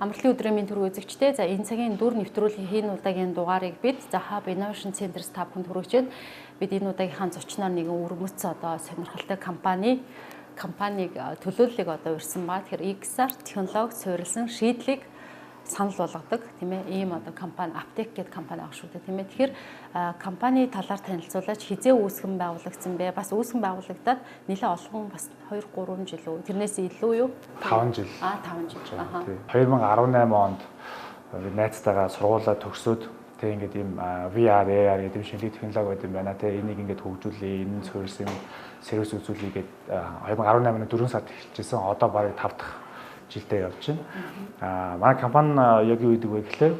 Амралтын өдрийн мэнд төрөө үзэгчтэй. За энэ цагийн дүр нэвтрүүлгийн хийн удаагийн дугаарыг бид Hub Innovation Center-с та бүхэнд хүргэж байна. Бид энэ удаагийнхаа зочноор нэгэн өргөмөц одоо сонирхолтой компанийг төлөөллийг одоо урьсан ба тэгэхээр XR технологи суурилсан шийдлийг санал болгодог тийм ээ ийм одоо компани Aptec гэдэг компани авах шүү дээ тийм ээ. Тэгэхээр компани талаар танилцуулаач хизээ үүсгэн байгуулагдсан бэ? Бас үүсгэн байгуулагдаад нэлээд олон бас 2 3 жил үү? Тэрнээс илүү юу? 5 жил. 5 жил. 2018 онд найзтайгаа сургуулаа төгсөөд тэг ингээд ийм VR, AR гэдэг шинэлэг технологи байд юм байна. Тэг энийг ингээд хөгжүүлээ, энэ суурилсан сервис үзүүлээ гээд 2018 оны 4 сард эхэлжсэн. Одоо барыг 5 дахь жилдээ явж байна. Манай компани яг юу гэдэг вэ гэхлээр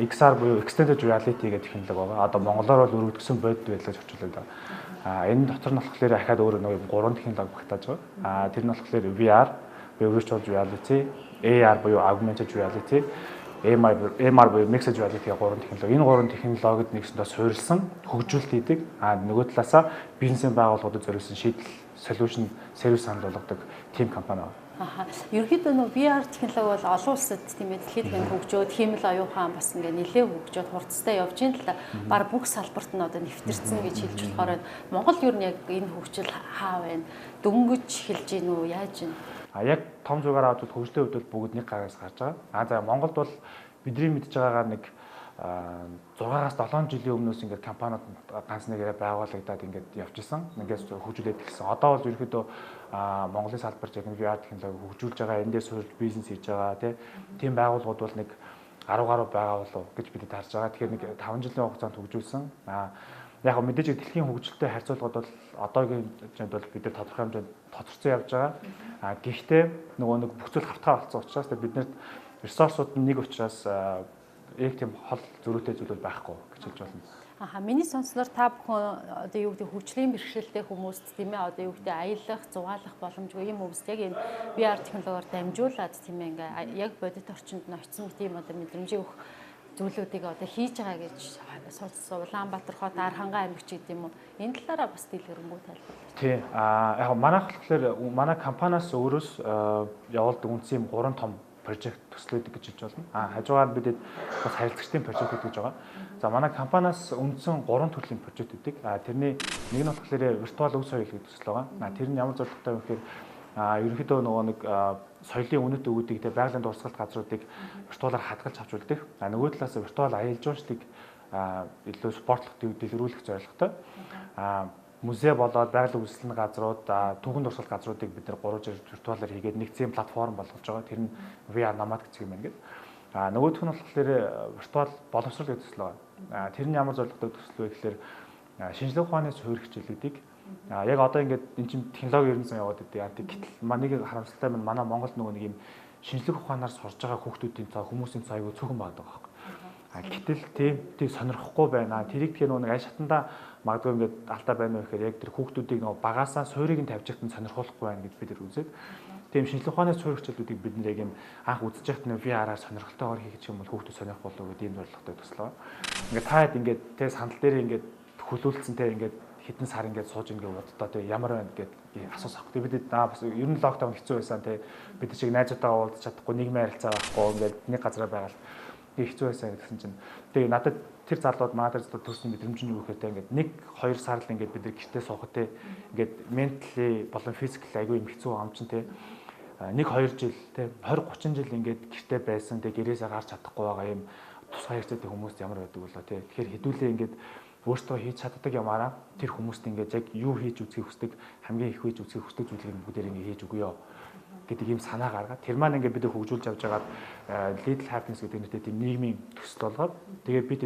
XR буюу Extended Reality гэдэг технологи байгаа. Одоо монголоор бол өргөдгсөн бодит байдлаар орчуулдаг. Энэ дотор нь болохоор ахаад өөр нэг 3 технологи багтааж байгаа. Тэр нь болохоор VR буюу Virtual Reality, AR буюу Augmented Reality, MR буюу Mixed Reality гэх 3 технологи. Энэ 3 технологид нэгсэндээ суурилсан хөгжүүлэлт хийдэг. Нөгөө талаасаа бизнесийн байгууллагуудад зориулсан шийдэл, solution, сервис санал болгодог team компани байна. Ерөнхийдөө нөө VR технологи бол олон улсад тийм ээ дэлхийд хэнд хөгжөөд хиймэл оюухан бас ингээ нэлээд хөгжөөд хурцтай явж байна л да. Бараг бүх салбарт нь одоо нэвтэрсэн гэж хэлж болохоор Монгол ер нь яг энэ хөгжил хаа байна? Дөнгөж эхэлж гин үү? Яаж гин? Яг том зүгээр аваад хөгжлийн хувьд бүгд нэг гараас гарч байгаа. За Монголд бол бидний мэдж байгаагаар нэг 6-аас 7 жилийн өмнөөс ингээд компаниуд ганц нэгээрээ байгуулагдаад ингээд явж исэн. Ингээс хөгжүүлээд эхэлсэн. Одоо бол ерөөхдөө Монголын салбарт яг VR технологи хөгжүүлж байгаа, энэ дээр суурилж бизнес хийж байгаа тийм байгууллагууд бол нэг 10 гаруй байгаа болов гэж бид харж байгаа. Тэгэхээр нэг 5 жилийн хугацаанд хөгжүүлсэн. Яг нь мэдээж дэлхийн хөгжилтэй харьцуулахад бол одоогийн хэмжээнд бол бид нар тодорхой хэмжээнд тодорцсон явж байгаа. Гэхдээ нөгөө нэг бүх зүйл хавтгай болсон учраас биднэрт ресурсууд нэг учраас яг тийм хол зөрүүтэй зүйл байхгүй гэж хэлж болно. Миний сонсноор та бүхэн одоо юу гэдэг хөгжлийн бэрхшээлтэй хүмүүст тийм ээ одоо юу гэдэг аялах, зугаалах боломжгүй юм хүмүүст яг энэ VR технологиор дамжуулаад тийм ээ ингээ яг бодит орчинд нь очсон тийм одоо мэдрэмжийг өгөх зүйлүүдийг одоо хийж байгаа гэж судалсан. Улаанбаатар хот, Архангай аймаг ч гэдэг юм уу. Энэ талаараа бас дэлгэрэнгүй тайлбарлая. Тийм. Яг манайх болохоор манай компаниас өөрөөс явуулдаг үндсэн юм 3 том прожект төслөөдөг гэж хэлж байна. Хажуугаар бидэд бас харилцагчдын прожект гэж байгаа. За манай компаниас үндсэн 3 төрлийн прожект үүдэг. Тэрний нэг нь болохоор виртуал өв соёл гэдэг төсөл байгаа. Тэр нь ямар зорилготой вэ гэхээр ерөнхийдөө нөгөө нэг соёлын үнэт өгөөдийг тэ байгалийн дурсгалт газруудыг виртуалаар хадгалж авч үлдэх. Нөгөө талаас виртуал аялал жуулчлалыг илүү спортлох дэлгэрүүлэх зорилготой. Музей болоод байгалийн үйлчлэлийн газрууд, түүхэн дурсгал газруудыг бид нар 3 жил виртуалаар хийгээд нэгдсэн платформ болгож байгаа. Тэр нь VR Nomad гэж юм байна гэдэг. Нөгөөх нь болохоор виртуал боловсрол гэдэг төсөл байгаа. Тэр нь ямар зорилготой төсөл вэ гэхээр шинжлэх ухааны суурь хичээлүүдийг яг одоо ингээд энэ чинь технологи ерөн зам яваад байдаг. Гэтэл нэг харамсалтай нь манай Монголд нөгөө нэг юм шинжлэх ухаанаар сурж байгаа хүүхдүүдийн цаа хүмүүсийн цаа аягүй цөөхөн байдаг байхгүй. Гэтэл тийм сонирхохгүй байна. Тэрийг тэгэхээр нөгөө аль шатанда магадгүй ингээд алдаа байна вэ гэхээр яг тэр хүүхдүүдийг нөгөө багаасаа суурийг нь тавьж ихтэн сонирхолгүй байна гэж бид нар үзээд тийм шинжлэх ухааны суурь хичээлүүдийг бид нар яг юм анх үзэж байхад нь VR-аар сонирхолтойгоор хийх юм бол хүүхдүүд сонирх болов гэдэг ийм зорилготой төсөл байна. Ингээд таад ингээд тэ сандал дээр ингээд хөлөөлцсөн тэ ингээд хэдэн сар ингээд сууж ингээд удаа тэ ямар байна гэд асуусах. Тэг бид бас ер нь локдаун хэцүү байсан тэ бид чиг найзуудтайгаа уулзах чадахгүй нийгмийн харилцаа байхгүй ингээд нэг газараа байгаад хэцүү байсан гэсэн чинь тэгээ надад тэр залууд манай тэр төрсөн мэдрэмж нь юу гэхээр ингээд 1-2 сар л ингээд бид нар гэртээ суухад те ингээд ментали болон физикли аягүй юм хэцүү ам чинь те 1-2 жил те 20-30 жил ингээд гэртээ байсан те гэрээсээ гарч чадахгүй байгаа юм тусгай хэрэгцээтэй хүмүүс ямар байдаг болоо те тэгэхээр хэдүүлээ ингээд өөртөө хийж чаддаг ямаараа тэр хүмүүст ингээд яг юу хийж үзхийг хүсдэг хамгийн их хийж үзхийг хүсдэг зүйлийг бүгдээр ингээд хийж өгөө гэдэг ийм санаа гаргаад тэр маань ингээд бид хөгжүүлж авч байгаад Little Happiness гэдэг нэртэй тийм нийгмийн төсөл болгоод тэгээд бид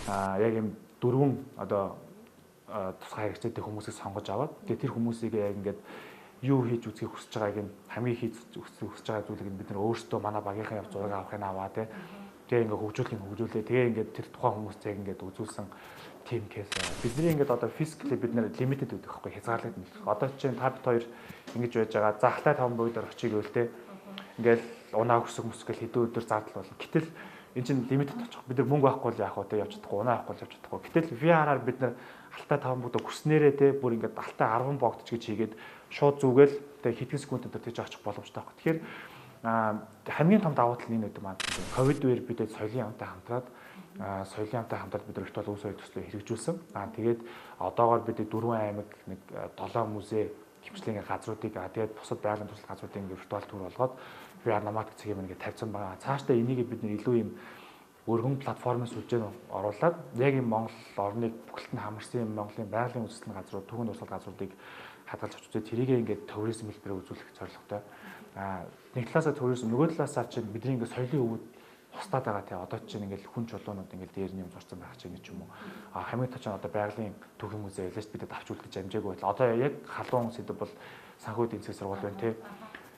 яг ийм 4 одоо тусгай хэрэгцээтэй хүмүүсийг сонгож аваад тэгээд тэр хүмүүсийг яг ингээд юу хийж үзхийг хүсэж байгааг нь хамгийн хийж хүсэж байгаа зүйлийг бид нар өөрсдөө манай багийнхаа явц зураг авахыг аваа тэгээ ингээд хөгжүүлээ тэгээ ингээд тэр тухайн хүмүүстэй ингээд үзүүлсэн team case бидний ингээд одоо physically бид нэр limited гэдэг байхгүй хязгаарлагдсан. Одоо чинь та бид хоёр ингэж байж байгаа. За Алтай 5 буудлаар очиж гэвэл те ингээд унаа өсөх мөсгөл хэдэн өдөр зардал болно. Гэтэл энэ чинь limited очих. Бид нар мөнгө авахгүй л яах вэ те явж чадахгүй, унаа авахгүй л явж чадахгүй. Гэтэл VR-аар бид нар Алтай 5 буудлаа хүснээрээ те бүр ингээд Алтай 10 богдч гэж хийгээд шууд зүгээл те хэдхэн секунд өдөр тийж очих боломжтой байхгүй. Тэгэхээр хамгийн том давуу тал нь энэ үү маань ковид үеэр бид соёлын яамтай хамтраад бид виртуал үс хоёр төслөө хэрэгжүүлсэн. Тэгээд одоогоор бид 4 аймаг нэг 7 музей хэмжлэгийн газруудыг тэгээд бусад байгалийн туршлага газруудыг ингээ виртуал төр болгоод VR номад цэг юм ингээ тавьсан байгаа. Цаашдаа энийг бид илүү юм өргөн платформын сүлжээнд оруулаад яг юм Монгол орныг бүхэлд нь хамарсан юм Монголын байгалийн үндэстэн газрууд, түүхэн урсгал газруудыг хадгалж авч үзээ тэрийг ингээ туризм хэлбэрээр үзүүлэх зорилготой. Нэг талаасаа туризм, нөгөө талаасаа чинь бидний ингээ соёлын өвөд хустаад байгаа тий одоо чинь ингээл хүн чулуунууд ингээл дээр нь юм зурсан байх чинь гэж юм уу. Хамгийн тоо ч одоо байгалийн түүхэн музей элест бидэд авч үлдэж амжаагүй байтал одоо яг халуун сэдв бол санхүү эдийн засгийн сургууль байна тий.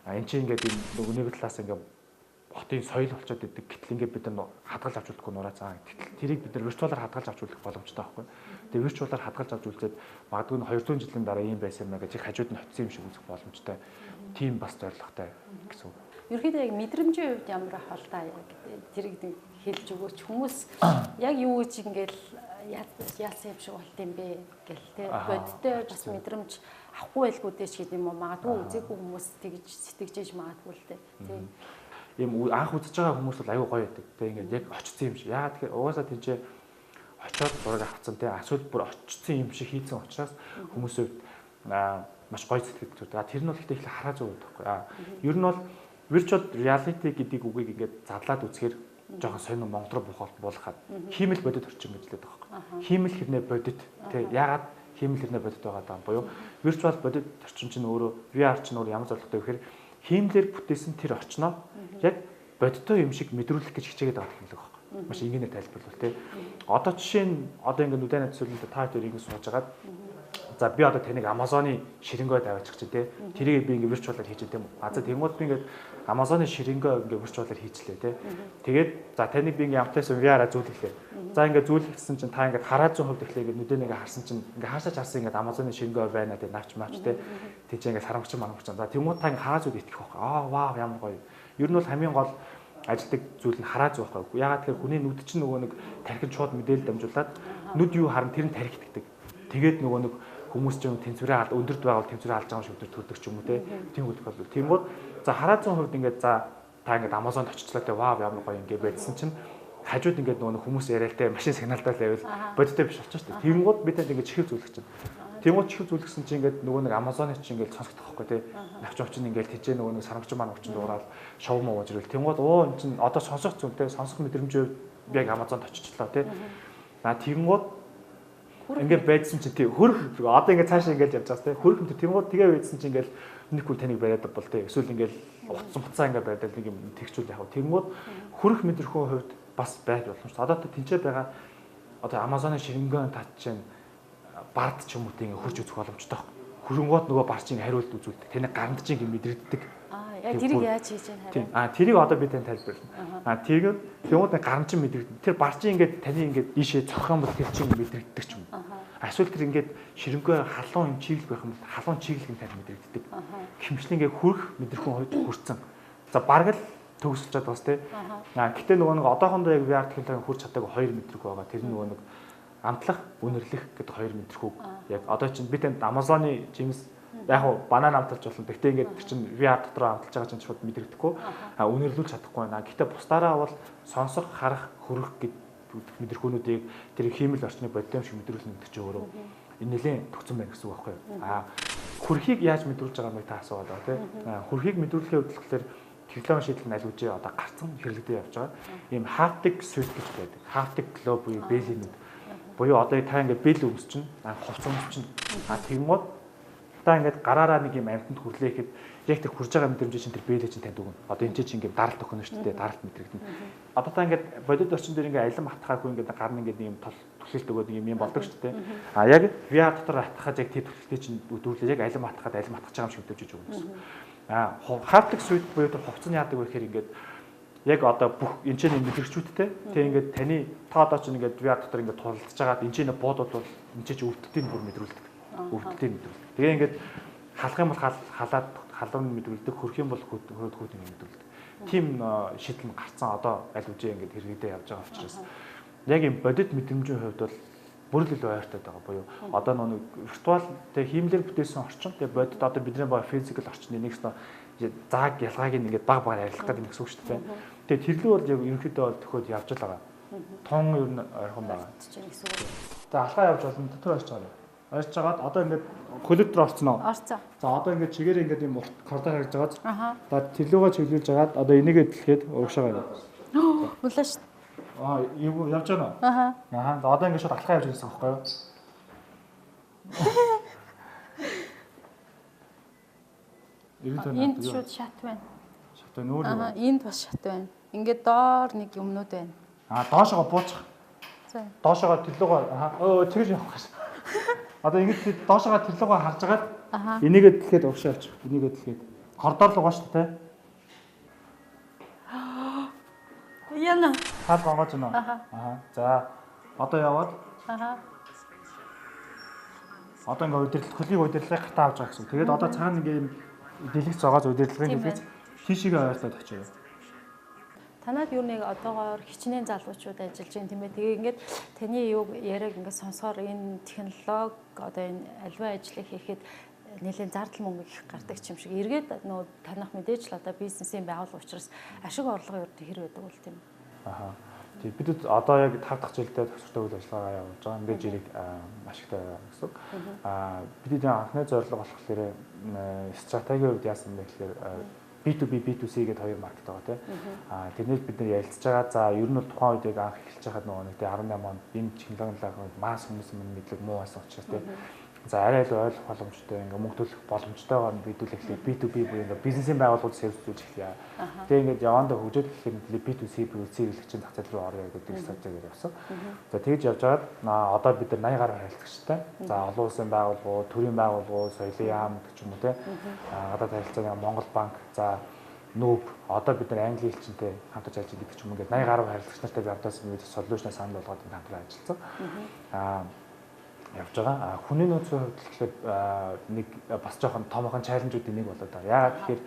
Энд чинь ингээд энэ нэг талаас ингээд хотын соёл болчиход идэг. Гэтэл ингээд бид нар хадгалж авч үлдэхгүй нураа цаа. Гэтэл тэрийг бид нар виртуалаар хадгалж авч үлдэх боломжтой байхгүй. Тэгээ виртуалаар хадгалж авч үлдээд магадгүй 200 жилийн дараа ийм байсан юм аа гэж хажууд нь хоцсон юм шиг үзэх боломжтой. Тийм бас зорилготой гэсэн үг. Ерөнхийдөө яг мэдрэмжийн хувьд ямар ах бол та яг тэрийг хэлж өгөөч хүмүүс яг юу гэж ингээл яасан юм шиг болт юм бэ гэл тэ бодтой бас мэдрэмж авахгүй байлгүй дээ ч гэдэг юм уу магадгүй үзээгүй хүмүүс тэгж сэтгэжээж магадгүй л дээ тий ийм анх үзэж байгаа хүмүүс бол аюу гоё байдаг тэ ингээд яг очсон юм шиг яа тэгэхээр угаасаа тийчээ очиод зураг авцсан тэ асуудал бүр очсон юм шиг хийцэн учраас хүмүүсөө маш гоё сэтгэл зүр. Тэр нь бол ихтэй их хараа зүг байхгүй. Ер нь бол virtual reality гэдэг үгийг ингээд задлаад үзэхээр жоохон сонир Монгол руу буулгахад хиймэл бодит орчин гэж хэлээд байгаа байхгүй. Хиймэл хэрнээ бодит тий яагаад хиймэл хэрнээ бодит байгаа даа буюу virtual бодит орчин чинь өөрөө VR чинь өөрөө ямар зорилготой вэ гэхээр хиймлэр бүтээсэн тэр орчноо яг бодиттой юм шиг мэдрүүлэх гэж хичээгээд байгаа юм л байхгүй. Маш энгийнээр тайлбарлавал тий. Одоо жишээ нь одоо ингээд нүдэн төсөөлөлд та хоёр ингэ суужгаад за би одоо таныг Amazon-ы ширэнгөө тавиачих чи тий. Тэрийг би ингээ виртуалаар хийж байгаа юм. За тэгмүүд би ингээ Amazon-ы ширэнгөө ингээ виртуалаар хийчлээ тий. Тэгээд за таныг би ингээ амтаас VR-аа зүүлгэлээ. За ингээ зүүлгэсэн чинь та ингээ хараа 100% тэгэхээр ингээ нүдэнийгээ харсан чинь ингээ хаашаач харсан ингээ Amazon-ы ширэнгөө байна тий. Навч маач тий. Тэг чи ингээ сарамгч манамгч. За тэгмүүд та ингээ хараа зүйл итгэх байхгүй. Вау ямар гоё. Ер нь бол хамгийн гол ажилдаг зүйл нь хараа зүй байхгүй. Ягаад тэгэхээр хүний нүд чинь нөгөө нэг тархинд шууд мэдээлэл дамжуулаад нүд юу харна тэр нь тархитдаг. Тэгээд нөгөө нэг хүмүүс ч юм тэнцвэрээ өндөрт байгаа бол тэнцвэрээ алж байгаа шиг өдөр төрдөг ч юм уу те. Тийм үгтэй бол. Тэнгууд за хараа 100% ингээд за та ингээд Amazon-д очичлаа те вау ямар гоё ингээд байдсан чинь хажууд ингээд нөгөө хүмүүс яриалтай машин сигналтай л байвал бодиттой биш болчих шүү дээ. Тэнгууд бид ингээд чихэл зүлгэж чинь. Тэнгууд чихэл зүлгэсэн чинь ингээд нөгөө нэг Amazon-ы чинь ингээд сонсогдох байхгүй те. Навч овчин ингээд тийчээ нөгөө нэг сармагч маань овчин дуурал шоу муу уужрал. Тэнгууд оо эн чинь одоо сонсох зүгтэй сонсох мэдрэмжөө яг Amazon-д очичлаа те. Тэнгууд ингээд байдсан чинь тийм хөрх одоо ингээд цаашаа ингээд явж байгаа тийм хөрх юм тийм гоо тэгээ байдсан чинь ингээд нэг хүн таныг бариад бол тийм эсвэл ингээд утсан буцаа ингээд бариад нэг юм тэгчүүл яг тэгмүүд хөрх мэдрэхүүн хувьд бас байж болно шүү. Одоо тэнцээ байгаа одоо Amazon-ы ширэнгэн тат чинь бард ч юм уу тийм хурж үзэх боломжтой. Хөрөнгөд нөгөө бар чинь хариулт үзүүлдэг. Таны гаранд чинь ингээд мэдрэгддэг. Яг тэрийг яаж хийж яана хараа. Тэрийг одоо би тань тайлбарлана. Тэгвэл гарам чинь мэдрэгддэг. Тэр бар чинь ингээд таны ингээд ийшээ цохох юм бол тэр чинь мэдрэгддэг ч юм. Эсвэл тэр ингээд ширэнгөө халуун юм чиглэл байх юм бол халуун чиглэл нь тань мэдрэгддэг. Хэмжлэн ингээд хүрх мэдрэхүүн хувьд хүрсэн. За бараг л төгсөж чад бас тий. Гэтэ нөгөө нэг одоохондоо яг VR технологийн хүрч чадаагүй 2 мэдрэг байгаа. Тэр нөгөө нэг амтлах, үнэрлэх гэдэг 2 мэдрэх үг. Яг одоо чинь би танд Amazon-ы жимс яг хуу банан амталж болно. Гэхдээ ингээд тэр чинь VR дотор амталж байгаа чинь шууд мэдэрдэггүй. Үнэрлүүлж чадахгүй байна. Гэхдээ бусдаараа бол сонсох, харах, хөрөх гэдэг мэдрэхүүнүүдийг тэр хиймэл орчны бодит юм шиг мэдрүүлнэ гэдэг чинь өөрөө энэ нэлийн төгсөн байна гэсэн үг байхгүй юу? Хөрхийг яаж мэдрүүлж байгаа юм бэ та асууад байгаа тийм. Хөрхийг мэдрүүлэхийн хувьд болохоор технологийн шийдэл нь аль үжээ одоо гарцсан хэрэглэгдэж явж байгаа. Ийм haptic suite гэж байдаг. Haptic globe буюу бэлинүүд. Буюу одоо та ингээд бэл өмс чинь, хувц өмс чинь тэгмүүд та ингээд гараараа нэг юм амьтанд хүрлээ гэхэд яг тэр хурж байгаа мэдрэмж чинь тэр бэлээ чинь танд өгнө. Одоо энэ чинь ингээд даралт өгнө шүү дээ. Даралт мэдрэгдэнэ. Одоо та ингээд бодит орчин дээр ингээд алим хатгаагүй ингээд гарна ингээд нэг юм түлхэлт өгөөд нэг юм болдог шүү дээ. Яг VR дотор хатгахад яг тэр түлхэлтийг чинь өдөрлөө яг алим хатгахад алим хатгаж байгаа юм шиг өдөрж өгнө гэсэн. Haptic suite буюу тэр хувцас нь яадаг вэ гэхээр ингээд яг одоо бүх энэ чинь мэдрэгчүүдтэй тэг ингээд таны та одоо чинь ингээд VR дотор ингээд тулалдж байгаад энэ чинь буудууд бол энэ чинь өвдөлтийн бүр мэдрүүлдэг. Өвдөлтийн мэдрүүлдэг. Тэгээ ингээд халах юм бол халаад халуун мэдрүүлдэг, хөрх юм бол хөөд мэдрүүлдэг. Тим шийдэл гарцсан одоо аль үжээ ингээд хэрэгдээ явж байгаа учраас яг юм бодит мэдрэмжийн хувьд бол бүр л илүү ойртой байгаа буюу одоо нэг виртуал тэг хиймлэр бүтээсэн орчин тэг бодит одоо бидний байгаа физикал орчны нэг зааг ялгааг ингээд баг багаар арилгах гэдэг нэг үг шүү дээ. Тэгээд тэрлүү бол яг ерөнхийдөө бол төхөөд явж л байгаа. Тон ер нь ойрхон байгаа. За алхаа явж болно дотор очиж байгаа. Ойрч жагаад одоо ингээд хөлөд рүү орцсон уу? Орцсон. За одоо ингээд чигээр ингээд юм кордор харж байгааз. За тэрлүүгээ чиглүүлж жагаад одоо энийгээ дэлгээд урагшаа байна. Үлээ шүү. Явж байна уу? За одоо ингээд шууд алхаа явж байсан байхгүй юу? Энд шууд шат байна. Шат байна өөр. Энд бас шат байна. Ингээд доор нэг юмнууд байна. Доошоо буучих. За. Доошоо тэрлүүгээ тэгж явах гэж. Одоо ингэж доошоо тэрлүүгээ харж агаад энийгээ дэлгээд урагшаа явчих. Энийгээ дэлгээд коридор руу гоош тээ. Яна. Хаад гонгож байна уу? За одоо яваад. Одоо ингээ удирдал хөлийг удирдлагыг гатаа авч байгаа гэсэн. Тэгээд одоо цаана ингээ юм дэлгэц зогоож удирдлагыг хийлгэж тийшээгээ ойрлоод очив. Танад юу нэг одоогоор хичнээн залуучууд ажиллаж байна тийм ээ. Тэгээ ингээд таны юу яриаг ингээд сонсохоор энэ технологи одоо энэ аливаа ажлыг хийхэд нэлээд зардал мөнгө их гардаг юм шиг. Эргээд нөө таних мэдээж л одоо бизнесийн байгууллага учраас ашиг орлого юу хэр байдаг бол тийм. Тэг бид одоо яг 5 дахь жилдээ төгсөлтөө үйл ажиллагаа явуулж байгаа. Мэдээж ирээд маш ихтэй байгаа гэсэн. Бидний анхны зорилго болохоор стратегийн хувьд яасан бэ гэхээр B2B, B2C гэдэг хоёр маркет байгаа тийм. Тэрнээс бид нар ярилцж байгаа. За ер нь тухайн үед яг анх эхэлж байхад нөгөө нэг 18 онд энэ технологи масс хүмүүс мэдлэг муу байсан учраас тийм. За арай л ойлгох боломжтой ингээ мөнгө төлөх боломжтойгоор бидүүлэхлээр B2B буюу ингээ бизнесийн байгууллагууд сервисүүлж эхлэе. Тэгээ ингээд явандаа хөгжөөд гэхээр B2C, B2C хэрэглэгчийн зах зээл рүү орё гэдэг стратегээр явсан. За тэгж явж байгаад одоо бид нар 80 гаруй харилцагчтай. За олон улсын байгууллагууд, төрийн байгууллагууд, соёлын яам гэх юм уу те. Гадаад харилцааны Монгол банк, за Нүүб одоо бид нар англи хэлчинтэй хамтарч ажиллаж гэдэг ч юм ингээд 80 гаруй харилцагч нартай би одоос нэг солиушнаа санал болгоод хамтран ажилласан. Явж байгаа. Хүний нөөцийн хувьд тэгэхээр нэг бас жоохон томоохон чаленжуудын нэг болоод байгаа. Яагаад тэгэхээр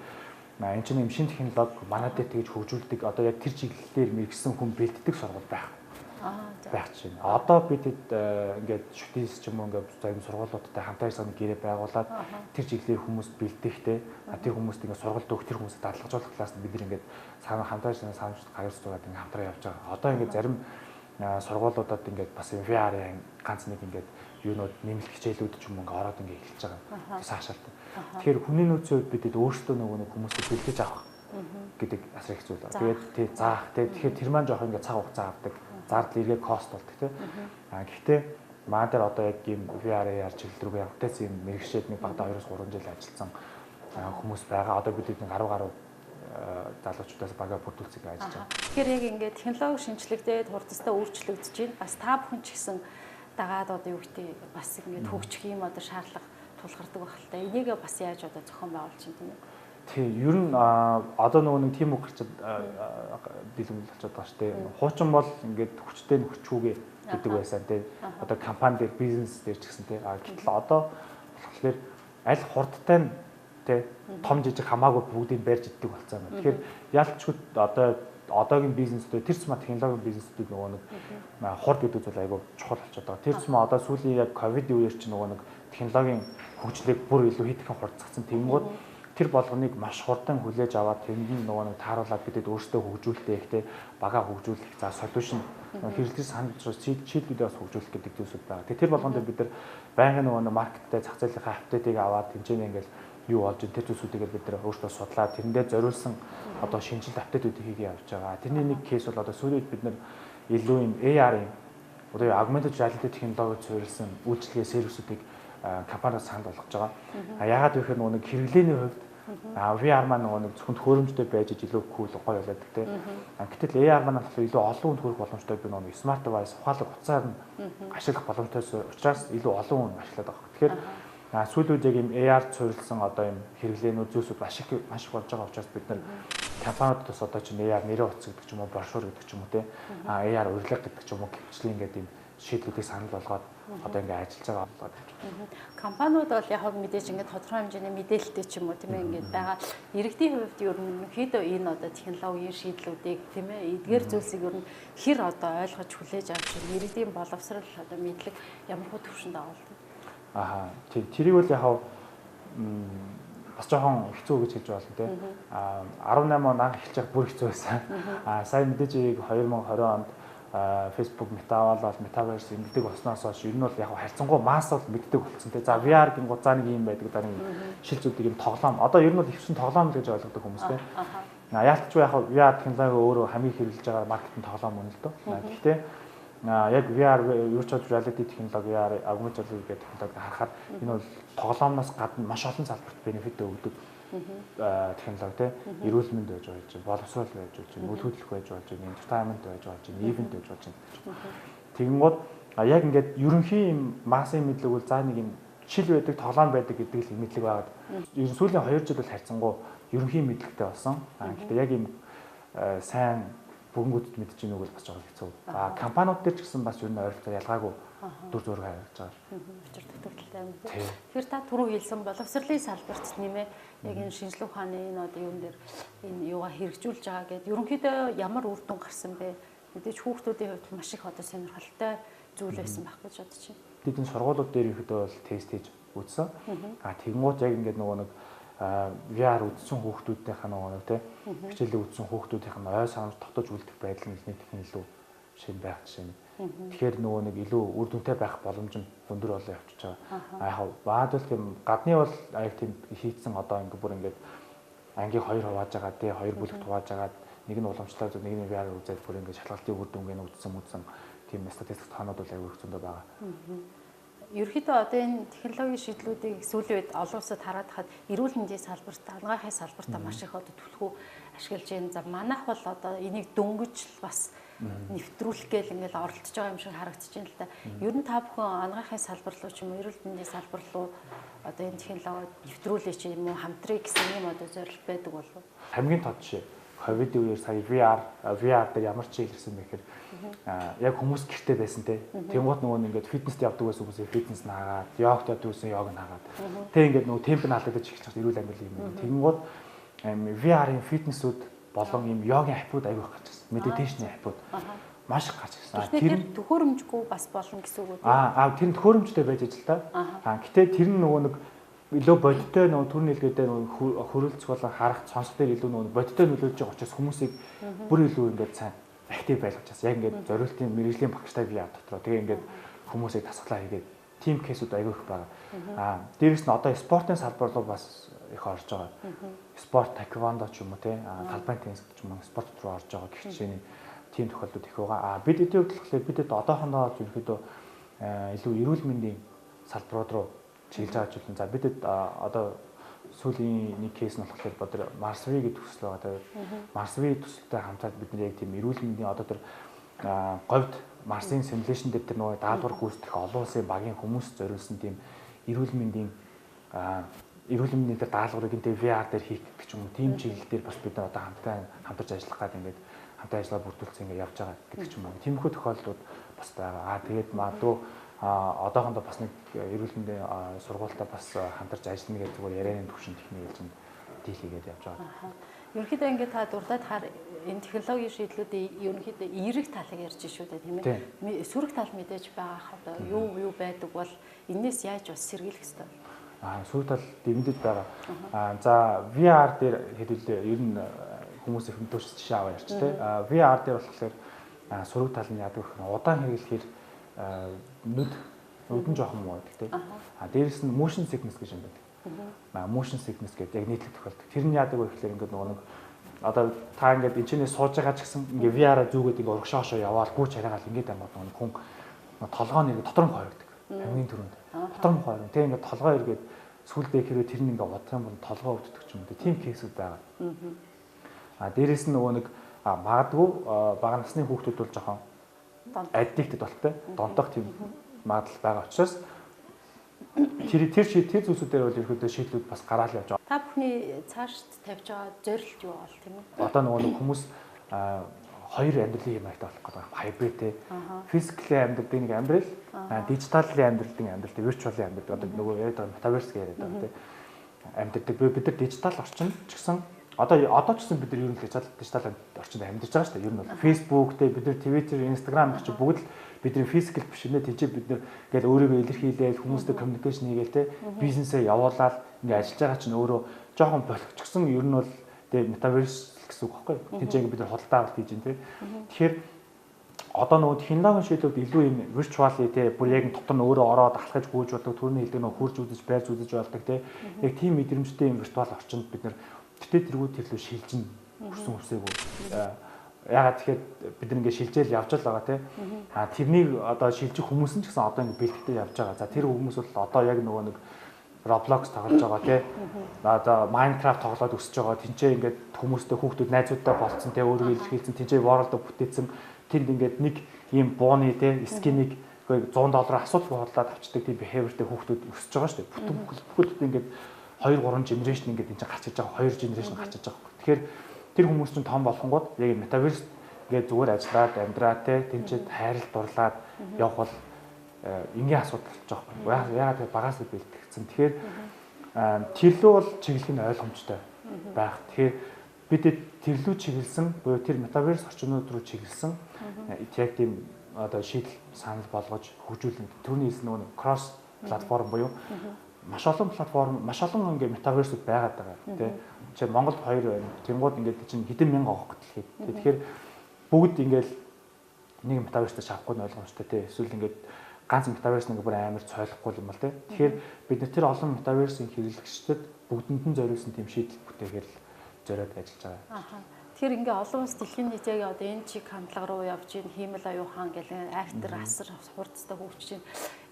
энэ чинь юм шинэ технологи манай дээр тэгж хөгжүүлдэг одоо яг тэр чиглэлээр мэрэгсэн хүн бэлддэг сургууль байх. Байх чинь. Одоо бид ингээд шүтээс ч юм уу ингээд зарим сургуулиудтай хамтарч нэг гэрээ байгуулад тэр чиглэлээр хүмүүс бэлдэхтэй. Тэр хүмүүст ингээд сургалт өгөх тэр хүмүүсийг дадлгажуулах талаас нь бид ингээд цаана хамтарч санамжууд гаргаж зугаад ингээд хамтран явж байгаа. Одоо ингээд зарим сургуулиудад ингээд бас VR-ийн ганц нэг ингээд юунууд нэмэлт хичээлүүд ч юм уу ингээд ороод ингээд эхэлж байгаа. Саашаалтай. Тэгэхээр хүний нөөцийн хувьд бидэд өөрсдөө нөгөө хүмүүсийг бэлдэж авах гэдэг асар их зүйл байна. Тэгээд тий заах тэгэхээр тэр маань жоох ингээд цаг хугацаа авдаг. Зардал эргээ кост болдог тий. Гэхдээ маа дээр одоо яг ийм VR-аар чиглэл рүү явтайс юм мэрэгшээд нэг багада 2-3 жил ажилласан хүмүүс байгаа. Одоо бид нэг 10 гаруй залуучуудаас бага бүрдүүлцэг ажиллаж байгаа. Тэгэхээр яг ингээд технологи шинжлэгдээд хурдтай өөрчлөгдөж байна. Бас та бүхэн ч гэсэн дагаад одоо юу гэдэг бас ингээд хөгжих юм одоо шаардлага тулгардаг байх л та. Энийг бас яаж одоо зохион байгуулж чинь тийм үү? Тий, ер нь одоо нөгөө нэг тим үг гарчаад дийлэнх болчиход байгаа шүү дээ. Хуучин бол ингээд хүчтэй нь хүчүүгээ гэдэг байсан тий. Одоо компани дээр бизнес дээр ч гэсэн тий. Гэтэл одоо болохоор аль хурдтай нь тий том жижиг хамаагүй бүгдийг барьж иддэг болсон юм. Тэгэхээр ялчгүй одоогийн бизнесүүд тэр цэма технологийн бизнесүүд нөгөө нэг хурд гэдэг зүйл айгүй чухал болчиход байгаа. Тэр цэма одоо сүүлийн яг ковидын үеэр чи нөгөө нэг технологийн хөгжлийг бүр илүү хийдхэн хурцсан тэнгууд тэр болгоныг маш хурдан хүлээж аваад тэнд нөгөө нэг тааруулаад бидэд өөрсдөө хөгжүүлдэг ихтэй бага хөгжүүлэх за солиушн хэрэглэж санаж шийдвэрүүдээ бас хөгжүүлэх гэдэг зүйлсүүд байгаа. Тэр болгонд бид нар байнгын нөгөө маркеттэй зах зээлийнхаа апдейтыг аваад тэмцээний ингээл юу болж тэр зүйлсүүдийг бид нар өөрсдөө судлаад тэрэндээ зориулсан одоо шинжилт апдейтүүдийг хийгээ явж байгаа. Тэрний нэг кейс бол одоо сүүлийн үед бид нар илүү юм AR-ийн одоо augmented reality технологид суурилсан үйлчилгээ сервисүүдийг компаниас санал болгож байгаа. Яагаад гэвэл нөгөө нэг хэрэглээний хувьд VR маань нөгөө нэг зөвхөн төхөөрөмжтэй байж илүү cool гоё болоод тэ. Гэтэл AR маань болохоор илүү олон хүнд хүрэх боломжтой би нөгөө smart device ухаалаг утсаар нь ашиглах боломжтой учраас илүү олон хүн ашиглаад байгаа. Тэгэхээр сүүлийн үед яг юм AR суурилсан одоо юм хэрэглээнүүд зүйлсүүд маш их болж байгаа учраас бид нар компаниудаас одоо чинь AR нэрээ утас гэдэг ч юм уу, брошюр гэдэг ч юм уу те. AR урилга гэдэг ч юм уу гихчлэн ингээд юм шийдлүүдийг санал болгоод одоо ингээд ажиллаж байгаа болоод байна. Компаниуд бол яг мэдээж ингээд тодорхой хэмжээний мэдээлэлтэй ч юм уу тийм ээ ингээд байгаа. Иргэдийн хувьд ер нь ерөнхийдөө энэ одоо технологийн шийдлүүдийг тийм ээ эдгээр зүйлсийг ер нь хэр одоо ойлгож хүлээж авч иргэдийн боловсрал одоо мэдлэг ямар хөө төвшөнд авалт. Тэрийг бол яг бас жоохон хэцүү гэж хэлж байна тийм. 18 он анх эхэлж байгаа бүр хэцүү байсан. Сая мэдээж 2020 онд Facebook метавал метаверс ингэдэг болсноос хойш ер нь бол яг харьцангуй масс бол мэддэг болсон тийм. За VR гин гуцаа нэг юм байдаг даа нэг шилжүүлдэг юм тоглоом. Одоо ер нь бол хөвсөн тоглоом гэж ойлгодог хүмүүс тийм. Яалтч яг VR технологи өөрөө хамгийн хэрэглэж байгаа маркетинг тоглоом мөн л дөө. Гэхдээ яг VR virtual reality технологи, augmented reality гэх технологи харахад энэ бол тоглоомноос гадна маш олон салбарт бенефит өгдөг технологи тийм. Эрүүл мэнд байж болж байна, боловсрол байж болж байна, үйл хөдлөх байж болж байна, entertainment байж болж байна, event байж болж байна. Тэгэнгუთ яг ингээд ерөнхий юм массын мэдлэг бол за нэг юм жишэл байдаг, тоглоом байдаг гэдэг л мэдлэг байгаад ер нь сүүлийн 2 жил бол харьцангуй ерөнхий мэдлэгтэй болсон. Гэхдээ яг юм сайн бүгнгүүдэд мэдж ийн үг бол бас жоохон хэцүү. Компаниуд дээр ч гэсэн бас ер нь ойролцоо ялгаагүй дүр зураг харагдаж байгаа. Учир дутагдaltaй юм. Тэгэхээр та түрүү хэлсэн боловсролын салбарт нэмээ яг энэ шинжилгээ ухааны энэ одоо юун дээр энэ юугаа хэрэгжүүлж байгаа гэдэг ерөнхийдөө ямар үр дүн гарсан бэ? Мэдээж хүүхдүүдийн хувьд маш их одоо сонирхолтой зүйл байсан байх гэж бодож байна. Бидний сургуулиуд дээр ихэдээ бол тест хийж үзсэн. Тэгэнгუთ яг ингээд нөгөө нэг VR үзсэн хүүхдүүдийнх нь нөгөө тийм хичээлээ үзсэн хүүхдүүдийнх нь ой санамж тогтож үлдэх байдал нь нийтх нь илүү шин байх жишээ нь. Тэгэхээр нөгөө нэг илүү үр дүнтэй байх боломж нь өндөр болоо явчихж байгаа. Яг баад бол тийм гадны бол яг тийм хийцэн одоо ингээд бүр ингээд ангийг 2 хувааж байгаа тий 2 бүлэгт хувааж агаад нэг нь уламжлаад нэг нь VR үзээд бүр ингээд шалгалтын үр дүнгээ үзсэн тийм статистик тоонууд бол аягүй их зөндөө байгаа. Ерөнхийдөө одоо энэ технологийн шийдлүүдийг сүүлийн үед олон улсад хараад хаад эрүүл мэндийн салбарт, анагаахын салбартаа маш их одоо түлхүү ашиглаж байна. За манайх бол одоо энийг дөнгөж бас нэвтрүүлэх гээл ингээл оролдож байгаа юм шиг харагдаж байна л да. Ер нь та бүхэн анагаахын салбар руу ч юм уу эрүүл мэндийн салбар руу одоо энэ технологид нэвтрүүлээ чи юм уу хамтрыг гэсэн юм одоо зорилт байдаг болов уу? Хамгийн тод жишээ ковидын үеэр сая VR дээр ямар ч ирсэн бэ гэхээр яг хүмүүс гэртээ байсан те. Тэнгуут нөгөө ингээд фитнест явдаг байсан хүмүүсээ фитнес наагаад, йогт явдаг байсан йог наагаад. Тэг ингээд нөгөө темп нь алдагдаж эхэлж байгаа эрүүл амьдрал юм. Тэнгуут VR-ийн фитнесүүд болон юм йогийн аппууд аягүй их гарч ирсэн. Медитейшн аппууд маш их гарч ирсэн. Тэр төхөөрөмжгүй бас болно гэсэн үг үү? Тэр нь төхөөрөмжтэй байж ажил та. Гэтээ тэр нь нөгөө нэг илүү бодиттой нөгөө түр нэлгээдээ нөгөө хөрөлцөх болон харах сонсох дээр илүү нөгөө бодиттой нөлөөлж байгаа учраас хүмүүсийг бүр илүү ингээд сайн актив байлгаж байгаа. Яг ингээд зориултын мэрэгжлийн багштай бие дотроо тэгээ ингээд хүмүүсийг тасглаа хийгээд тим кейсүүд аягүй их байгаа. Дээрээс нь одоо спортын салбар руу бас их орж байгаа. Спорт таквондо ч юм уу те талбай теннис ч юм уу спорт руу орж байгаа гэх жишээний тим тохиолдод их байгаа. Бид эдийн хөдөлгөөлөөр бидэд одоохондоо ерөөхдөө илүү эрүүл мэндийн салбарууд руу чиглэж байгаа зүйл. За бидэд одоо сүүлийн нэг кейс нь болохоор бодор Marsvi гэдэг төсөл байгаа. Тэгээд Marsvi төсөлтэй хамтаад бид нэг тийм эрүүл мэндийн одоо тэр говьд Марсын симуляшн дээр тэр нөгөө даалгавар гүйцэтгэх олон улсын багийн хүмүүс зориулсан тийм эрүүл мэндийн тэр даалгаврыг энэ VR дээр хийх гэдэг ч юм уу тийм чиглэл дээр бас бид одоо хамтарч ажиллах гэдэг ингээд хамтаа ажиллагаа бүрдүүлсэн ингээд явж байгаа гэдэг ч юм уу. Тиймэрхүү тохиолдлууд бас байгаа. Тэгээд магадгүй одоохондоо бас нэг эрүүл мэндийн сургуультай бас хамтарч ажиллана гэж зүгээр ярианы төвшин техник хэлж дийлгээд явж байгаа. Ерөнхийдөө ингээд та дурдаад хаар энэ технологийн шийдлүүдийн ерөнхийдөө эерэг талыг ярьж шүү дээ тийм ээ. Сүрэг тал мэдээж байгаа одоо юу байдаг бол энээс яаж бас сэргийлэх ёстой вэ? Сүрэг тал дэмжиж байгаа. За VR дээр хэдүүлээ ер нь хүмүүсийн хэмтөөс жишээ аваа ярьч тийм. VR дээр болохоор сүрэг тал нь яадаг вэ? Удаан хэрэглэхээр нүдэн жоохон муу байдаг тийм. Дээрээс нь motion sickness гэж юм байдаг. Motion sickness гэдэг яг нийтлэг тохиолдог. Тэр нь яадаг вэ гэхээр ингээд нөгөө нэг одоо та ингээд энэ чинээ сууж байгаа ч гэсэн ингээд VR-а зүгээд ингээд урагшаашоо яваал гүйж хараагаал ингээд амар хүн толгоо нэг дотор нь хойрдог. Хамгийн түрүүнд. Дотор нь хойрно. Тэг ингээд толгоо эргээд сүлдээ хэрэг тэр нь ингээд бодох юм бол толгоо өвддөг ч юм уу. Тийм кейсүүд байгаа. Дээрээс нь нөгөө нэг магадгүй бага насны хүүхдүүд бол жоохон addicted болтой. Донтох тийм магадлал байгаа учраас тэр зүйлсүүдээр бол ерөөдөө шийдлүүд бас гараал явж байгаа. Та бүхний цаашд тавьж байгаа зорилт юу бол тийм үү? Одоо нөгөө хүмүүс хоёр амьдралын юм аягтай болох гэдэг хайбрид те физикли амьдралын нэг амьдрал дижиталын амьдралын амьдрал те виртуалын амьдрал одоо нөгөө яриад байгаа метаверс яриад байгаа те амьдрал бид нар дижитал орчинд ч гэсэн одоо ч гэсэн бид нар ер нь дижитал орчинд амьдарч байгаа шүү дээ. Ер нь бол Facebook те бид нар Twitter, Instagram гэж бүгд л бидний физикл биш нэ тийч бид нар ингээл өөрийгөө илэрхийлээл хүмүүстэй коммуникашн хийгээл те бизнесээ явуулаад ингээ ажиллаж байгаа чинь өөрөө жоохон болгочихсон ер нь бол те метаверс гэсэн үг байхгүй. Тийч бид нар худалдаа авалт хийж байна те. Тэгэхээр одоо нөгөө технологийн шийдвэрүүд илүү юм виртуали те бүр яг дотор нь өөрөө ороод алхаж гүйж болдог түрүүний хэлдэг нөгөө хурж үзэж байрж үзэж болдог те. Яг тийм мэдрэмжтэй юм виртуал орчинд бид нар тэргүүд тэрлүү шилжин хүрсэн үсээгүй. Ягаад тэгэхээр бид нар ингээ шилжээл явж байгаа те. Тэрнийг одоо шилжих хүмүүс нь ч гэсэн одоо ингээ бэлтгэдэг явж байгаа. За тэр хүмүүс бол одоо яг нөгөө нэг Roblox тоглож байгаа те. Одоо Minecraft тоглоод өсөж байгаа. Тинчээ ингээд хүмүүстэй хүүхдүүд найзуудтай болцсон те өөрийгөө илэрхийлсэн тинчээ world бүтээсэн тэнд ингээд нэг ийм бууны те скинийг $100 асуулт бодлоод авчдаг тийм behaviorтэй хүүхдүүд өсөж байгаа шүү дээ. Бүхэл ингээд 2-3 generation ингээд энэ гарч иж байгаа 2 generation гарч иж байгаа. Тэгэхээр тэр хүмүүс чинь том болгонгууд яг metaverse ингээд зүгээр ажиллаад амьдраа те тэнцээд хайрлт дурлаад явах бол энгийн асуудал болж байгаа юм. Яагаад багаас бэлтгэгдсэн. Тэгэхээр тэрлүү бол чиглэх нь ойлгомжтой байх. Тэгэхээр бид тэрлүү чиглэсэн буюу тэр metaverse орчнууд руу чиглэсэн яг тийм одоо шийдэл санал болгож хөгжүүлэн түрүүний хэлсэн нөгөө кросс платформ буюу маш олон платформ, маш олон ингээ метаверсүүд байгаад байгаа тий. Жишээ нь Монголд 2 байна. Тэнгууд ингээд чинь хэдэн мянга авах гэхэл. Тэгэхээр бүгд ингээл нэг метаверстэй шавахгүй нь ойлгомжтой тий. Эсвэл ингээд ганц метаверс нэг бүр амар цойлохгүй юм бол тий. Тэгэхээр бид тэр олон метаверсийн хэрэглэгчдэд бүгдэнд нь зориулсан тийм шийдэл бүтээхээр л зориод ажиллаж байгаа. Тэгэхээр ингээ олон улс дэлхийн нийтэйг одоо энэ чиг хандлага руу явж ийн хиймэл оюухан гэл актер асар хурцтай хөгжиж ийн.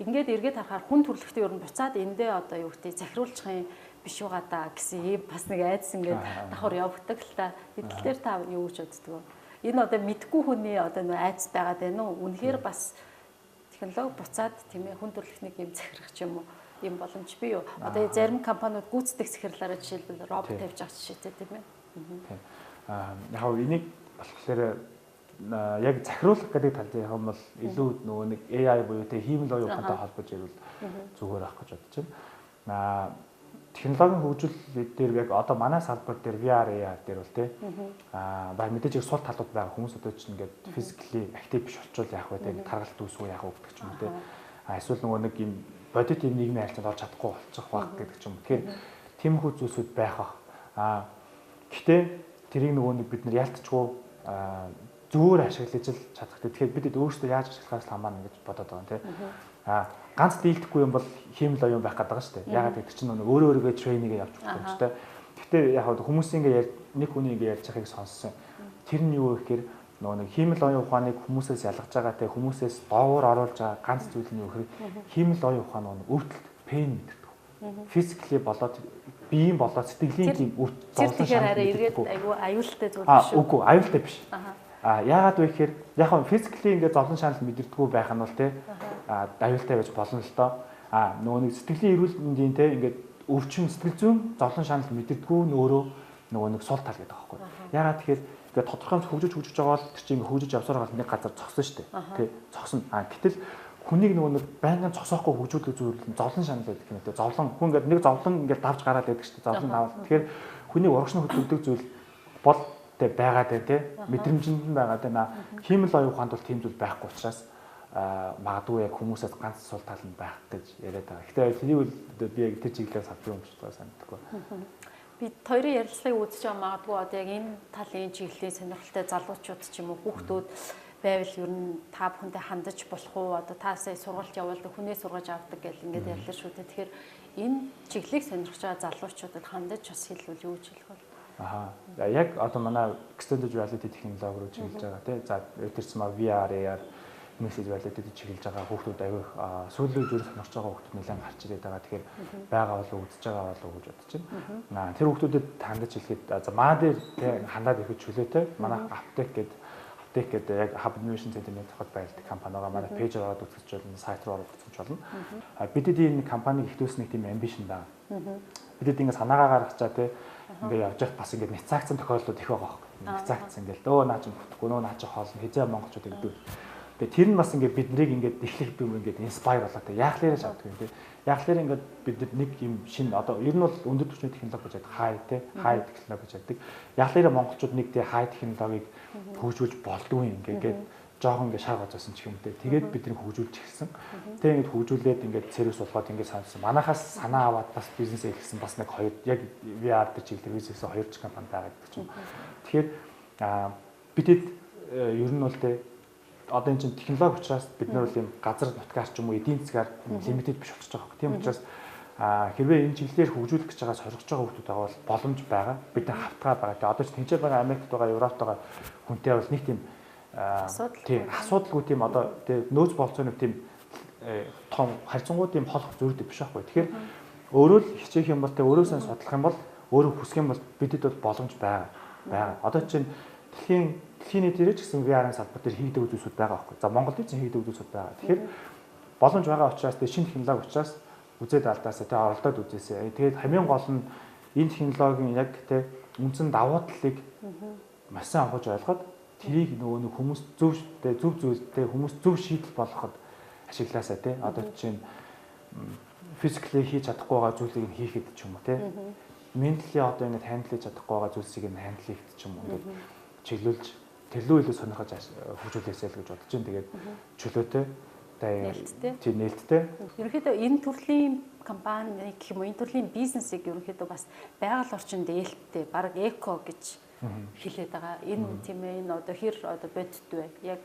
Ингээд эргээд харахаар хүн төрөлхтөө ер нь буцаад эндээ одоо юу гэдэг захируулчих юм биш байгаа даа гэсэн ийм бас нэг айдас ингээд давхар явагддаг л та. Эдгээр дээр та юу гэж боддөг вэ? Энэ одоо мэдгүй хүний одоо нөө айдас байгаад байна уу? Үнэхээр бас технологи буцаад тийм ээ хүн төрөлхтнийг юм захирах ч юм уу? Ийм боломж бий юу? Одоо зарим компаниуд гүйцэтгэх захирлаараа жишээлбэл робот тавьж авч шийдээ тийм ээ. Яг энийг болохоор яг захируулах гэдэг тал дээр юм бол илүү нөгөө нэг AI буюу тэ хиймэл оюухантай холбож ирвэл зүгээр ах гэж бодож байна. Технологийн хөгжил дээр яг одоо манай салбар дээр VR AR дээр бол тэ баг мэдээж их сул талууд байгаа хүмүүс одоо чинь ингээд физикли актив биш болчвол яах вэ тэ таргалт үүсгүү яах вэ гэдэг ч юм уу тэ. Эсвэл нөгөө нэг юм бодит юм нийгмийн харилцаанд орж чадахгүй болчих واخ гэдэг ч юм. Тэгэхээр тиймэрхүү зүйлсүүд байх бах. Гэхдээ тэрийг нөгөө нэг бид нар ялтчгүй зөөр ашиглаж л чадах. Тэгэхээр бид өөрсдөө яаж ашиглахаас хамаарна гэж бодоод байгаа юм тий. Ганц дийлдэхгүй юм бол хиймэл оюун байх гэдэг шүү дээ. Ягаад гэдэг чинь нөгөө өөрөөгөө трейнинг явж өгчтэй. Гэхдээ яг хүмүүсийн ингээ нэг хүний ингээ ярьж байгааг сонссон. Тэр нь юу гэхээр нөгөө нэг хиймэл оюун ухааныг хүмүүсээс ялгаж байгаа те хүмүүсээс доовор оруулж байгаа ганц зүйл нь юу гэхээр хиймэл оюун ухаан нөгөө өвдөлт пен мэддэг. Физикли болоод биеийн болоод сэтгэлийн тийм зовлон шаардлага эргээд айгүй аюултай зүйл биш үү? Үгүй, аюултай биш. Яагаад вэ гэхээр яг нь физикли ингээд зовлон шаардлага мэдэрдэггүй байх нь бол те аюултай байж болно л доо. Нөгөө нэг сэтгэлийн эрүүл мэндийн те ингээд өвчин сэтгэл зүйн зовлон шаардлага мэдэрдэггүй нөөрөө нөгөө нэг сул тал гэдэг аахгүй. Яагаад тэгэхээр ингээд тодорхой хөгжиж байгаа бол тэр чинь ингээд хөгжиж явсаар байгаа нэг газар зогсон шүү дээ. Тэ зогсно. Гэтэл хүнийг нөгөө нэг байнгын цосоохгүй хөгжүүлэх зүйл нь зовлон шанал байдаг юм дээ. Зовлон хүн ингээд нэг зовлон ингээд давж гараад байдаг шүү дээ. Зовлон аваад. Тэгэхээр хүний урагшны хөдөлгдөг зүйл бол тэ байгаад байна тэ. Мэдрэмжинд нь байгаад байна. Хиймэл оюун ухаанд бол тийм зүйл байхгүй учраас магадгүй яг хүмүүсээс ганц сул тал нь байх гэж яриад байгаа. Гэхдээ тэрийг би яг тэр чиглэлээс авч юм шиг санагддаг. Бид хоёрын ярилцлагыг үзэж байгаа магадгүй одоо яг энэ талын чиглэлийн сонирхолтой залуучууд ч юм уу хүүхдүүд байвал ер нь та бүхэндээ хандаж болох уу одоо та сая сургалт явуулдаг хүнээ сургаж авдаг гэл ингээд ярьлаа шүү дээ. Тэгэхээр энэ чиглэлийг сонирхож байгаа залуучуудад хандаж бас хэлвэл юу гэж хэлэх вэ? Яг одоо манай extended reality технологи руу чиглэж байгаа тий. За тэрчмаа VR, AR message reality чиглэж байгаа хүүхдүүд аягүй сүүлийн үеэр сонирхож байгаа хүүхдүүд нэлээд гарч ирээд байгаа. Тэгэхээр байгаа болов үзэж байгаа болов гэж бодож байна. Тэр хүүхдүүдэд хандаж хэлэхэд за маа дээр тий хандаад ирэхэд чөлөөтэй манай аптек гэдэг яг Hub Innovation Center-ийн тохиол байлдаг компани байгаа. Манай пэйж ороод үзэж болно, сайт руу ороод үзэж болно. Бидэд энэ компаниг ихтүүлснэг тийм амбишн байгаа. Бидэд ингэ санаагаа гаргачаа тий ингээд явж байхад бас ингээд няцаагцсан тохиолдлууд их байгаа байхгүй. Няцаагцсан ингээд өө наа чи бүтэхгүй нөө наа чи хоолно хизээ монголчууд гэдэг. Тэгээ тэр нь бас ингээд биднийг ингээд эхлэх юм ингээд инспайр болоо тэ яахлаараа шавдаг юм тэ. Яахлаараа ингээд бид нэг юм шинэ одоо ер нь бол өндөр түвшний технологи гэж байдаг хай тэ хай технологи гэж байдаг. Яахлаараа монголчууд нэг тэ хай технологиг хөгжүүлж болдгүй юм ингээд жоохон ингээд шар гоцсон ч юм тэ. Тэгээд бидний хөгжүүлж эхэлсэн. Тэгээ ингээд хөгжүүлээд ингээд сервис болгоод ингээд санагдсан. Манайхаас санаа аваад бас бизнес эхэлсэн бас нэг хоёр яг VR дээр чиглэлээр бизнес хоёр ч компани байгаа гэдэг чинь. Тэгэхээр бидэд ер нь бол тэ одоо энэ чинь технологи учраас бид нар бол юм газар нутгаар ч юм уу эдийн засгаар лимитэд биш болчихж байгаа. Тийм учраас хэрвээ энэ чиглэлээр хөгжүүлэх гэж байгаа соргож байгаа хүмүүс байгаа бол боломж байгаа. Бид нар хавтгаа байгаа. Тэгээ одоо ч тэнцээ байгаа Америкт байгаа, Европт байгаа хүнтэй бол нэг тийм асуудалгүй тийм одоо тэгээ нөөц болцооны тийм том харьцангуй тийм холх зөрүүтэй биш байхгүй. Тэгэхээр өөрөө л хичээх юм бол тэгээ өөрөөсөө судлах юм бол өөрөө хүсэх юм бол бидэд бол боломж байгаа. Одоо чинь дэлхийн нийтээр ч гэсэн VR-ын салбар дээр хийгдэг үзүүлсүүд байгаа байхгүй. За Монголд ч хийгдэг үзүүлсүүд байгаа. Тэгэхээр боломж байгаа учраас тэгээ шинэ технологи учраас үзээд алдаасаа тэгээ оролдоод үзээсэй. Тэгээд хамгийн гол нь энэ технологийн яг тэ үндсэн давуу талыг маш сайн авч ойлгоод тэрийг нөгөө нэг хүмүүс зөв зүйлтэй хүмүүс зөв шийдэл болгоход ашиглаасаа тий. Одоо чинь физикли хийж чадахгүй байгаа зүйлийг нь хийхэд ч юм уу тий. Ментали одоо ингэ хандлаж чадахгүй байгаа зүйлсийг нь хандлахд ч юм уу ингээд чиглүүлж тэрлүү илүү сонирхож хөгжүүлээсэй л гэж бодож байна. Тэгээд чөлөөтэй тийм нээлттэй. Ерөнхийдөө энэ төрлийн компани гэх юм уу энэ төрлийн бизнесийг ерөнхийдөө бас байгаль орчинд ээлттэй баг эко гэж хэлээд байгаа. Энэ тийм ээ энэ одоо хэр одоо бодит вэ? Яг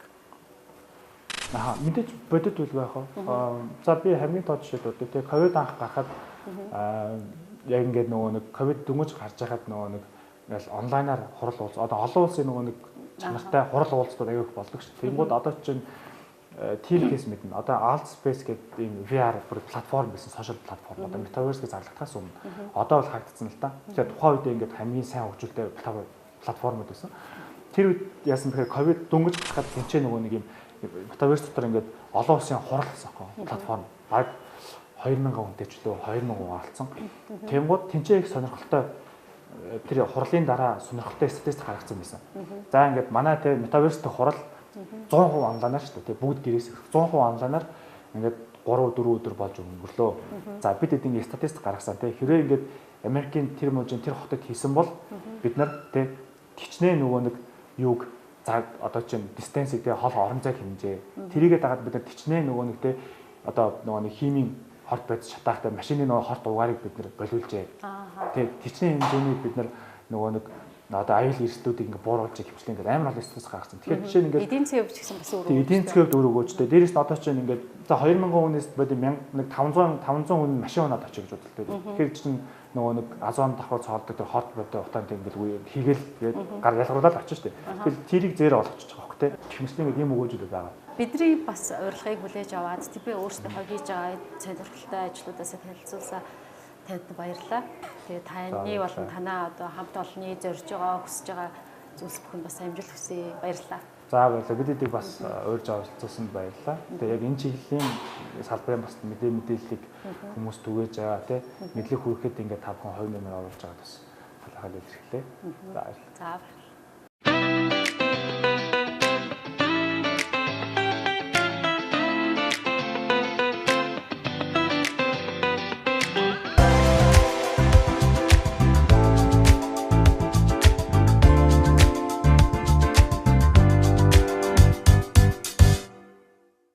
мэдээж бодит үл байх уу. За би хамгийн тод жишээлбэл тэгээ ковид анх гарахад яг ингээд нөгөө нэг ковид дөнгөж гарч байхад нөгөө нэг ингээл онлайнаар хурал уулз одоо олон улсын нөгөө нэг чанартай хурал уулзтууд аяг их болдог шүү. Тэнгүүд одоо чинь TLS мэднэ. Одоо Altspace гэдэг ийм VR платформ байсан, сошиал платформ. Одоо Metaverse-ийг зарлагдахаас өмнө одоо бол харагдсан л та. Тэгэхээр тухайн үед ингээд хамгийн сайн хөгжүүлэлтэй платформуд байсан. Тэр үед яасан бэхээр ковид дөнгөж гарахад тэнцээ нөгөө нэг ийм Metaverse дотор ингээд олон улсын хурал гэсэн платформ. Баг 2000 хүнтэй ч лөө 2000 хуваалцсан. Тэнгууд тэнцээ их сонирхолтой тэр хурлын дараа сонирхолтой статистик гаргацсан байсан. За ингээд манай тэ Metaverse дэх хурал 100% онлайнаар шүү дээ. Бүгд гэрээс 100% онлайнаар ингээд 3-4 өдөр болж өнгөрлөө. За бид эдийн статистик гаргасан тий. Хэрвээ ингээд Америкийн тэр мужийн тэр хотод хийсэн бол бид нар тий тичнээ нөгөө нэг юуг за одоо чинь дистанцийг тий хол орон зай хэмжээ. Тэрийгээ дагаад бид нар тичнээ нөгөө нэг тий одоо нөгөө нэг химийн хорт байж шатаахтай машины нөгөө хорт угаарыг бид нар болиулжээ. Тий тичнээ хэмжээний бид нар нөгөө нэг одоо аюул эрсдлүүдийг ингээ бууруулж хөвчлээ ингээ амар олон стресс гаргасан. Тэгэхээр жишээ нь ингээ эдийн засгийн хөвч гэсэн бас өөр. Тийм эдийн засгийн хөвд өөр өгөөжтэй. Дээрээс нь одоо чинь ингээ за 2000 хүнээс боди 500 хүн машин унаад очиж гэж бодлоо. Тэгэхээр чинь нөгөө нэг азон давхар цоолдог тэр хорт боди утаанд ингээ хийгээл гар ялгаруулаад очиж штэ. Тэгэхээр тэрийг зээрээ олгочих жоох хөх те. Хэмжлэн ингээ ийм өгөөжүүд байгаа. Бидний бас урилгыг хүлээж аваад би өөрсдөө хийж байгаа сонирхолтой ажлуудаасаа танилцуулсаа танд баярлалаа. Тэгээ таны болон танаа одоо хамт олонний зорж байгаа, хүсэж байгаа зүйлс бүхэн бас амжилт хүсье. Баярлалаа. За баярлалаа. Бид эдийг бас урьж оролцуулсанд баярлалаа. Тэгээ яг энэ чиглэлийн салбарын бас мэдээллийг хүмүүс түгээж байгаа тий. Мэдлэг хүргэхэд ингээд та бүхэн хувь нэмэр оруулж байгаад бас талхаад илэрхлээ. За баярлалаа. За баярлалаа.